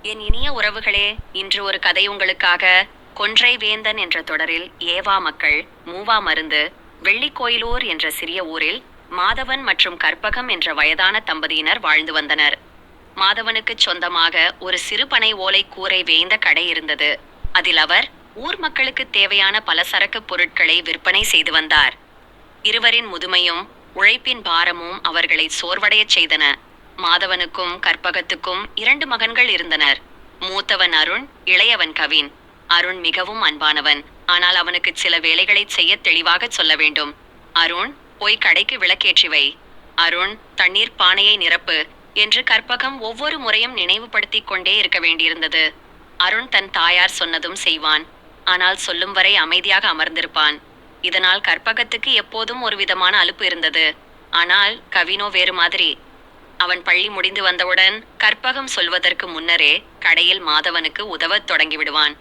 என் இனிய உறவுகளே, இன்று ஒரு கதை உங்களுக்காக. கொன்றை வேந்தன் என்ற தொடரில் ஏவா மக்கள் மூவா மருந்து வெள்ளிக்கோயிலூர் என்ற சிறிய ஊரில் மாதவன் மற்றும் கற்பகம் என்ற வயதான தம்பதியினர் வாழ்ந்து வந்தனர். மாதவனுக்கு சொந்தமாக ஒரு சிறு பனை ஓலை கூரை வேய்ந்த கடை இருந்தது. அதில் அவர் ஊர் மக்களுக்கு தேவையான பலசரக்கு பொருட்களை விற்பனை செய்து வந்தார். இருவரின் முதுமையும் உழைப்பின் பாரமும் அவர்களை சோர்வடையச் செய்தன. மாதவனுக்கும் கற்பகத்துக்கும் 2 மகன்கள் இருந்தனர். மூத்தவன் அருண், இளையவன் கவின். அருண் மிகவும் அன்பானவன். ஆனால் அவனுக்கு சில வேலைகளை செய்ய தெளிவாக சொல்ல வேண்டும். அருண், போய் கடைக்கு விளக்கேற்றி வை. அருண், தண்ணீர் பானையை நிரப்பு என்று கற்பகம் ஒவ்வொரு முறையும் நினைவுபடுத்திக் கொண்டே இருக்க வேண்டியிருந்தது. அருண் தன் தாயார் சொன்னதும் செய்வான். ஆனால் சொல்லும் வரை அமைதியாக அமர்ந்திருப்பான். இதனால் கற்பகத்துக்கு எப்போதும் ஒரு விதமான அலுப்பு இருந்தது. ஆனால் கவினோ வேறு மாதிரி. அவன் பள்ளி முடிந்து வந்தவுடன் கற்பகம் சொல்வதற்கு முன்னரே கடையில் மாதவனுக்கு உதவத் தொடங்கிவிடுவான்.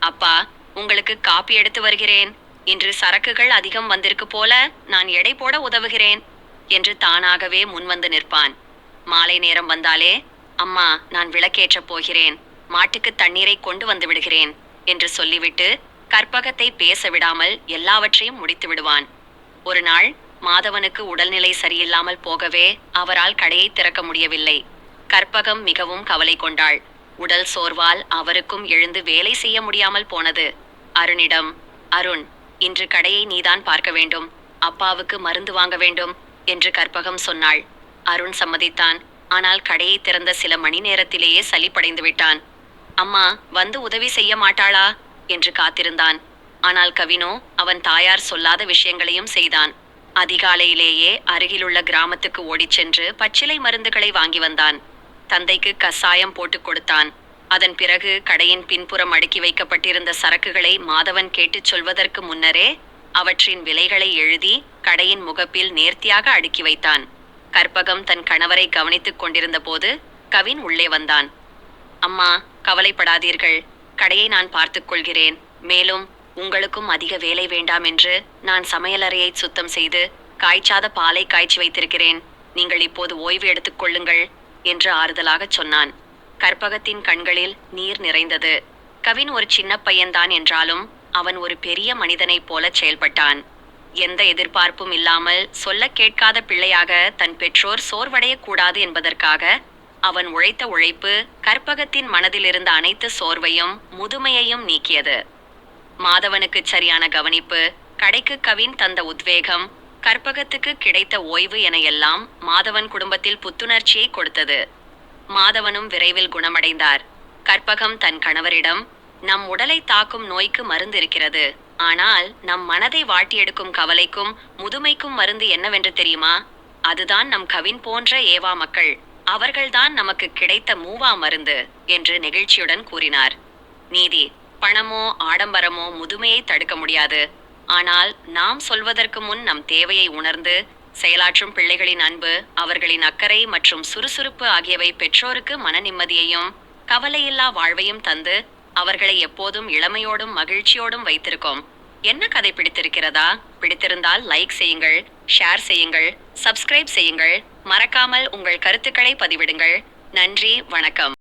அப்பா, உங்களுக்கு காப்பி எடுத்து வருகிறேன். இன்று சரக்குகள் அதிகம் வந்திருக்கு போல, நான் எடை போட உதவுகிறேன் என்று தானாகவே முன்வந்து நிற்பான். மாலை நேரம் வந்தாலே, அம்மா, நான் விளக்கேற்றப் போகிறேன், மாட்டுக்கு தண்ணீரை கொண்டு வந்து விடுகிறேன் என்று சொல்லிவிட்டு கற்பகத்தை பேச விடாமல் எல்லாவற்றையும் முடித்து விடுவான். ஒரு நாள் மாதவனுக்கு உடல்நிலை சரியில்லாமல் போகவே அவரால் கடையை திறக்க முடியவில்லை. கற்பகம் மிகவும் கவலை கொண்டாள். உடல் சோர்வால் அவருக்கும் எழுந்து வேலை செய்ய முடியாமல் போனது. அருணிடம், அருண், இன்று கடையை நீதான் பார்க்க வேண்டும், அப்பாவுக்கு மருந்து வாங்க வேண்டும் என்று கற்பகம் சொன்னாள். அருண் சம்மதித்தான். ஆனால் கடையை திறந்த சில மணி நேரத்திலேயே சலிப்படைந்து விட்டான். அம்மா வந்து உதவி செய்ய மாட்டாளா என்று காத்திருந்தான். ஆனால் கவினோ அவன் தாயார் சொல்லாத விஷயங்களையும் செய்தான். அதிகாலையிலேயே அருகிலுள்ள கிராமத்துக்கு ஓடிச் சென்று பச்சிலை மருந்துகளை வாங்கி வந்தான். தந்தைக்கு கசாயம் போட்டுக் கொடுத்தான். அதன் பிறகு கடையின் பின்புறம் அடுக்கி வைக்கப்பட்டிருந்த சரக்குகளை மாதவன் கேட்டுச் சொல்வதற்கு முன்னரே அவற்றின் விலைகளை எழுதி கடையின் முகப்பில் நேர்த்தியாக அடுக்கி வைத்தான். கற்பகம் தன் கணவரை கவனித்துக் கொண்டிருந்த போது கவின் உள்ளே வந்தான். அம்மா, கவலைப்படாதீர்கள், கடையை நான் பார்த்துக் கொள்கிறேன். மேலும் உங்களுக்கும் அதிக வேலை வேண்டாம் என்று நான் சமையலறையை சுத்தம் செய்து காய்ச்சாத பாலை காய்ச்சி வைத்திருக்கிறேன். நீங்கள் இப்போது ஓய்வு எடுத்துக் கொள்ளுங்கள் என்று ஆறுதலாகச் சொன்னான். கற்பகத்தின் கண்களில் நீர் நிறைந்தது. கவின் ஒரு சின்ன பையன்தான் என்றாலும் அவன் ஒரு பெரிய மனிதனைப் போல செயல்பட்டான். எந்த எதிர்பார்ப்பும் இல்லாமல் சொல்ல கேட்காத பிள்ளையாக தன் பெற்றோர் சோர்வடையக்கூடாது என்பதற்காக அவன் உழைத்த உழைப்பு கற்பகத்தின் மனதில் இருந்த அனைத்து சோர்வையும் முதுமையையும் நீக்கியது. மாதவனுக்கு சரியான கவனிப்பு, கடைக்கு கவின் தந்த உத்வேகம், கற்பகத்துக்கு கிடைத்த ஓய்வு என எல்லாம் மாதவன் குடும்பத்தில் புத்துணர்ச்சியை கொடுத்தது. மாதவனும் விரைவில் குணமடைந்தார். கற்பகம் தன் கணவரிடம், நம் உடலை தாக்கும் நோய்க்கு மருந்து இருக்கிறது, ஆனால் நம் மனதை வாட்டி எடுக்கும் கவலைக்கும் முதுமைக்கும் மருந்து என்னவென்று தெரியுமா? அதுதான் நம் கவின் போன்ற ஏவா மக்கள். அவர்கள்தான் நமக்கு கிடைத்த மூவா மருந்து என்று நெகிழ்ச்சியுடன் கூறினார். நீதி, பணமோ ஆடம்பரமோ முதுமையை தடுக்க முடியாது. ஆனால் நாம் சொல்வதற்கு முன் நம் தேவையை உணர்ந்து செயலாற்றும் பிள்ளைகளின் அன்பு, அவர்களின் அக்கறை மற்றும் சுறுசுறுப்பு ஆகியவை பெற்றோருக்கு மன நிம்மதியையும் கவலையில்லா வாழ்வையும் தந்து அவர்களை எப்போதும் இளமையோடும் மகிழ்ச்சியோடும் வைத்திருக்கும். என்ன கதை பிடித்திருக்கிறதா? பிடித்திருந்தால் லைக் செய்யுங்கள், ஷேர் செய்யுங்கள், சப்ஸ்கிரைப் செய்யுங்கள். மறக்காமல் உங்கள் கருத்துக்களை பதிவிடுங்கள். நன்றி, வணக்கம்.